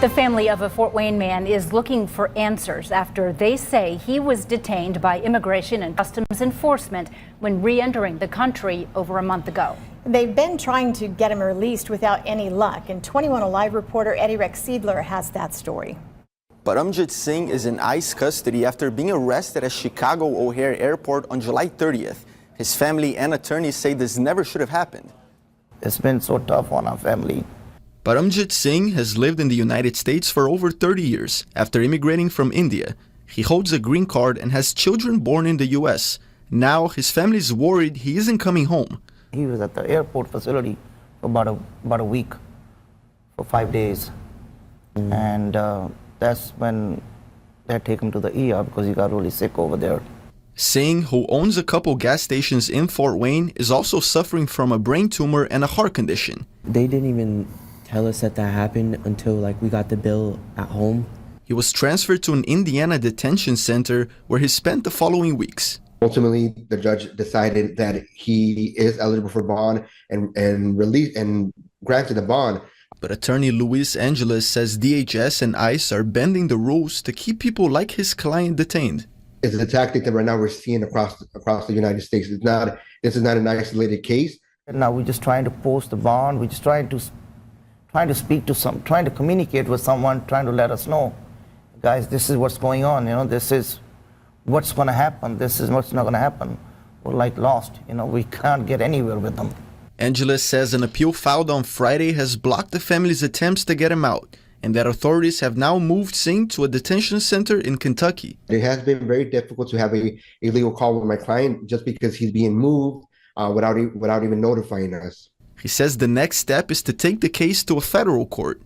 The family of a Fort Wayne man is looking for answers after they say he was detained by Immigration and Customs Enforcement when re-entering the country over a month ago. They've been trying to get him released without any luck, and 21 Alive reporter Eddie Rexidler has that story. Paramjit Singh is in ICE custody after being arrested at Chicago O'Hare Airport on July 30th. His family and attorneys say this never should have happened. It's been so tough on our family. Paramjit Singh has lived in the United States for over 30 years after immigrating from India. He holds a green card and has children born in the U.S. Now his family is worried he isn't coming home. He was at the airport facility for about a week, for 5 days. And that's when they take him to the ER because he got really sick over there. Singh, who owns a couple gas stations in Fort Wayne, is also suffering from a brain tumor and a heart condition. They didn't even tell us that happened until we got the bill at home. He was transferred to an Indiana detention center where he spent the following weeks. Ultimately, the judge decided that he is eligible for bond and release and granted a bond. But attorney Luis Angeles says DHS and ICE are bending the rules to keep people like his client detained. It's a tactic that right now we're seeing across the United States. This is not an isolated case. And now we're just trying to post the bond. We're just trying to speak to trying to communicate with someone, trying to let us know, guys, this is what's going on. This is what's going to happen. This is what's not going to happen. We're lost. We can't get anywhere with them. Angeles says an appeal filed on Friday has blocked the family's attempts to get him out, and that authorities have now moved Singh to a detention center in Kentucky. It has been very difficult to have a legal call with my client just because he's being moved without even notifying us. He says the next step is to take the case to a federal court.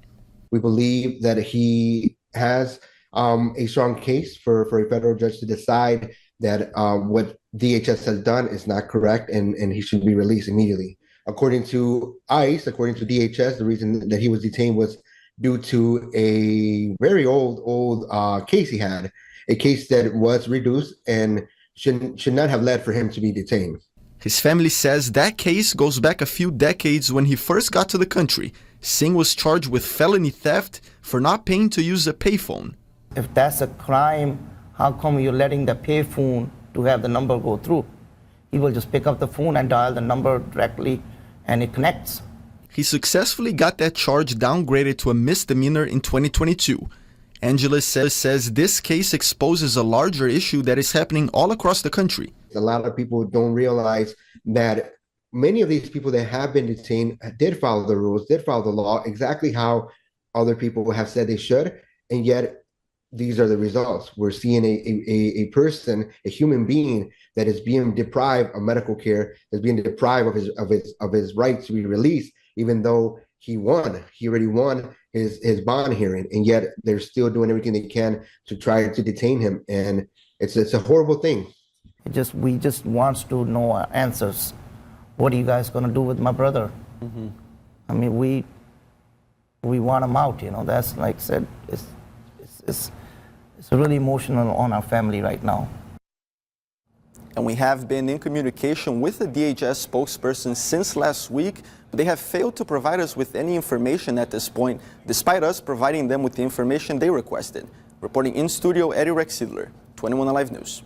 We believe that he has a strong case for a federal judge to decide that what DHS has done is not correct and he should be released immediately. According to ICE, according to DHS, the reason that he was detained was due to a very old case he had, a case that was reduced and should not have led for him to be detained. His family says that case goes back a few decades when he first got to the country. Singh was charged with felony theft for not paying to use a payphone. If that's a crime, how come you're letting the payphone to have the number go through? He will just pick up the phone and dial the number directly and it connects. He successfully got that charge downgraded to a misdemeanor in 2022. Angeles says this case exposes a larger issue that is happening all across the country. A lot of people don't realize that many of these people that have been detained did follow the rules, did follow the law exactly how other people have said they should, and yet these are the results. We're seeing a person, a human being that is being deprived of medical care, is being deprived of his right to be released, even though he already won his bond hearing, and yet they're still doing everything they can to try to detain him, and it's a horrible thing. We just want to know answers. What are you guys going to do with my brother? I mean, we want him out. That's like I said, it's really emotional on our family right now. And we have been in communication with the DHS spokesperson since last week, but they have failed to provide us with any information at this point, despite us providing them with the information they requested. Reporting in studio, Eddie Rexidler, 21 Alive News.